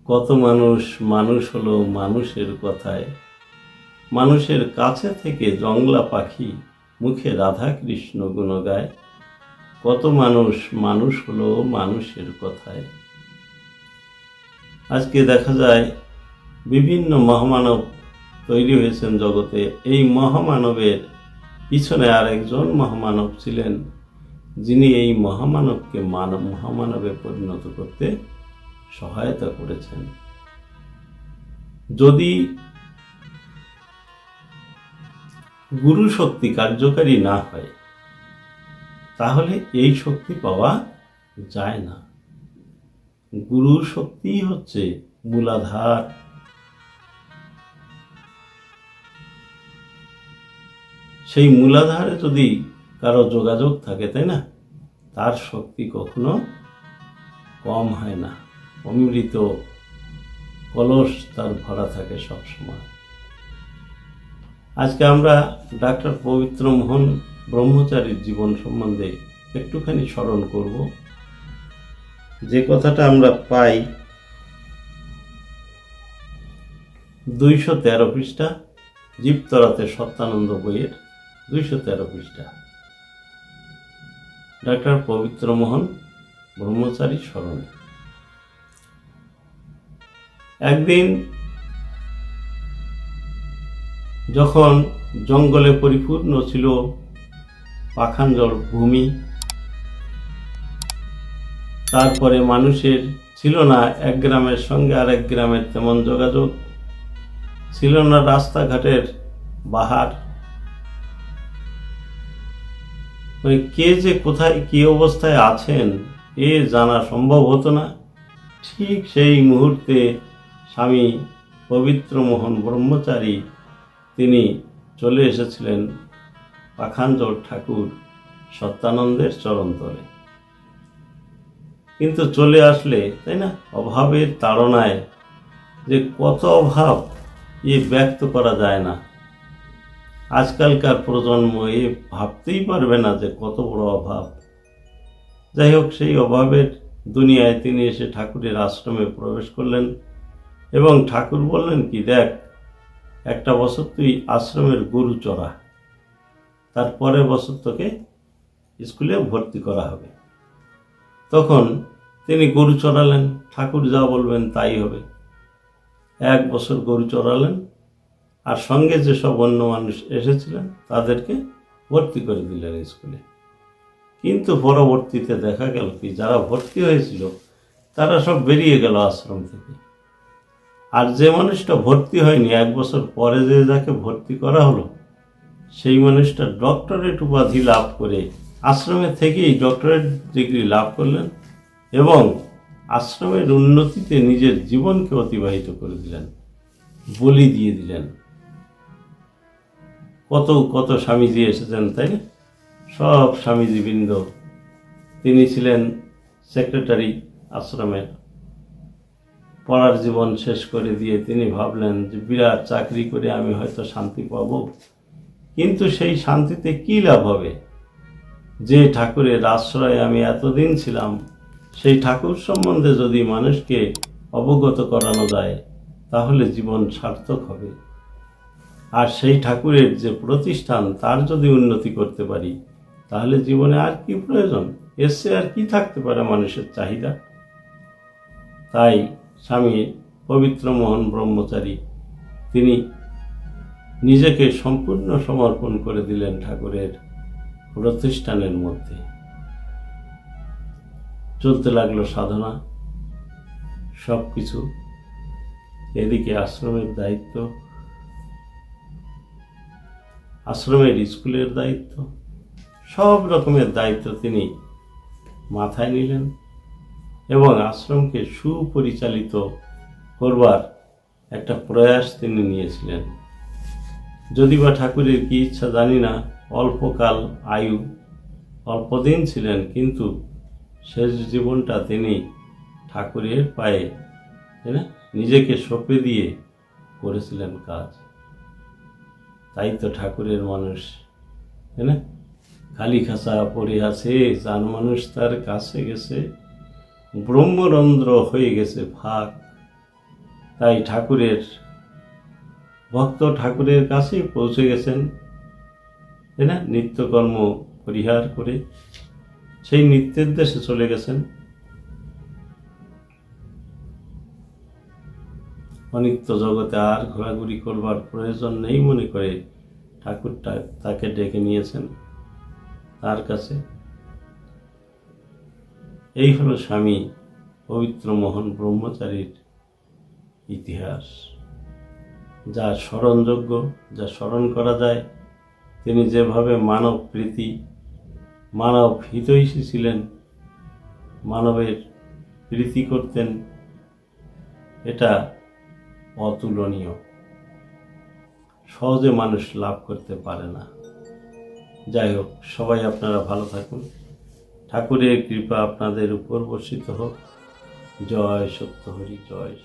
কত মানুষ মানুষ হলো মানুষের কথায়, মানুষের কাছে থেকে জংলা পাখি মুখে রাধা কৃষ্ণ গুণ গায়। কত মানুষ মানুষ হলো মানুষের কথায়। আজকে দেখা যায় বিভিন্ন মহামানব তৈরি হয়েছেন জগতে। এই মহামানবের পিছনে আর একজন মহামানব ছিলেন, যিনি এই মহামানবকে মহামানবে পরিণত করতে সহায়তা করেছেন। যদি গুরু শক্তি কার্যকারী না হয়, তাহলে এই শক্তি পাওয়া যায় না। গুরু শক্তি হচ্ছে মূলাধার। সেই মূলাধারে যদি কারো যোগাযোগ থাকে, তাই না, তার শক্তি কখনো কম হয় না। অমৃত কলস তার ভরা থাকে সবসময়। আজকে আমরা ডাক্তার পবিত্র মোহন ব্রহ্মচারীর জীবন সম্বন্ধে একটুখানি স্মরণ করব। যে কথাটা আমরা পাই 213 পৃষ্ঠা, জীবতরাতে সত্যানন্দ বইয়ের 213 পৃষ্ঠা, ডাক্তার পবিত্র মোহন ব্রহ্মচারী স্মরণে। একদিন যখন জঙ্গলে পরিপূর্ণ ছিল পাখান্জর ভূমি, তারপরে মানুষের ছিল না এক গ্রামের সঙ্গে আরেক গ্রামের তেমন যোগাযোগ, ছিল না রাস্তাঘাটের বাহার, কে যে কোথায় কি অবস্থায় আছেন এ জানা সম্ভব হতো না। ঠিক সেই মুহূর্তে স্বামী পবিত্র মোহন ব্রহ্মচারী তিনি চলে এসেছিলেন পাখান্জর ঠাকুর সত্যানন্দের চরণতলে। কিন্তু চলে আসলে, তাই না, অভাবের তাড়নায় যে কত অভাব এ ব্যক্ত করা যায় না। আজকালকার প্রজন্ম এ ভাবতেই পারবে না যে কত বড় অভাব। যাই হোক, সেই অভাবের দুনিয়ায় তিনি এসে ঠাকুরের আশ্রমে প্রবেশ করলেন এবং ঠাকুর বললেন কি, দেখ, একটা বছর তুই আশ্রমের গরু চড়া, তারপরের বছর তোকে স্কুলে ভর্তি করা হবে। তখন তিনি গরু চড়ালেন, ঠাকুর যা বলবেন তাই হবে। 1 বছর গরু চড়ালেন, আর সঙ্গে যেসব অন্য মানুষ এসেছিলেন তাদেরকে ভর্তি করে দিলেন স্কুলে। কিন্তু পরবর্তীতে দেখা গেল কি, যারা ভর্তি হয়েছিল তারা সব বেরিয়ে গেল আশ্রম থেকে। আর যে মানুষটা ভর্তি হয়নি, 1 বছর পরে যে যাকে ভর্তি করা হলো, সেই মানুষটা ডক্টরেট উপাধি লাভ করে আশ্রমে থেকেই ডক্টরেট ডিগ্রি লাভ করলেন এবং আশ্রমের উন্নতিতে নিজের জীবনকে অতিবাহিত করে দিলেন, বলি দিয়ে দিলেন। কত কত স্বামীজি এসেছেন, তাই না, সব স্বামীজিবৃন্দ। তিনি ছিলেন সেক্রেটারি আশ্রমের। পড়ার জীবন শেষ করে দিয়ে তিনি ভাবলেন যে বিরাট চাকরি করে আমি হয়তো শান্তি পাব, কিন্তু সেই শান্তিতে কি লাভ হবে? যে ঠাকুরের আশ্রয়ে আমি এতদিন ছিলাম, সেই ঠাকুর সম্বন্ধে যদি মানুষকে অবগত করানো যায়, তাহলে জীবন সার্থক হবে। আর সেই ঠাকুরের যে প্রতিষ্ঠান, তার যদি উন্নতি করতে পারি, তাহলে জীবনে আর কি প্রয়োজন? এসে আর কি থাকতে পারে মানুষের চাহিদা? তাই স্বামী পবিত্র মোহন ব্রহ্মচারী তিনি নিজেকে সম্পূর্ণ সমর্পণ করে দিলেন ঠাকুরের প্রতিষ্ঠানের মধ্যে। চলতে লাগলো সাধনা, সব কিছু। এদিকে আশ্রমের দায়িত্ব, আশ্রমের স্কুলের দায়িত্ব, সব রকমের দায়িত্ব তিনি মাথায় নিলেন এবং আশ্রমকে সুপরিচালিত করবার একটা প্রয়াস তিনি নিয়েছিলেন। যদি বা ঠাকুরের কি ইচ্ছা জানি না, অল্পকাল আয়ু, অল্পদিন ছিলেন, কিন্তু শেষ জীবনটা তিনি ঠাকুরের পায়ে, তাই না, নিজেকে সঁপে দিয়ে করেছিলেন কাজ। তাই তো ঠাকুরের মানুষ, তাই না, খালি খাঁচা পড়ে আছে, যার মানুষ তার কাছে গেছে, ব্রহ্মরন্ধ্র হয়ে গেছে ফাঁক, তাই ঠাকুরের ভক্ত ঠাকুরের কাছেই পৌঁছে গেছেন, তাই না? নিত্যকর্ম পরিহার করে সেই নিত্যের দেশে চলে গেছেন। অনিত্য জগতে আর ঘোরাঘুরি করবার প্রয়োজন নেই মনে করে ঠাকুর তাকে ডেকে নিয়েছেন তার কাছে। এই হলো স্বামী পবিত্র মোহন ব্রহ্মচারীর ইতিহাস, যা স্মরণযোগ্য, যা স্মরণ করা যায়। তিনি যেভাবে মানব প্রীতি, মানব হিতৈষী ছিলেন, মানবের প্রীতি করতেন, এটা অতুলনীয়, সহজে মানুষ লাভ করতে পারে না। যাই হোক, সবাই আপনারা ভালো থাকুন, ঠাকুরের কৃপা আপনাদের উপর বর্ষিত হোক। জয় সত্যহরি, জয়।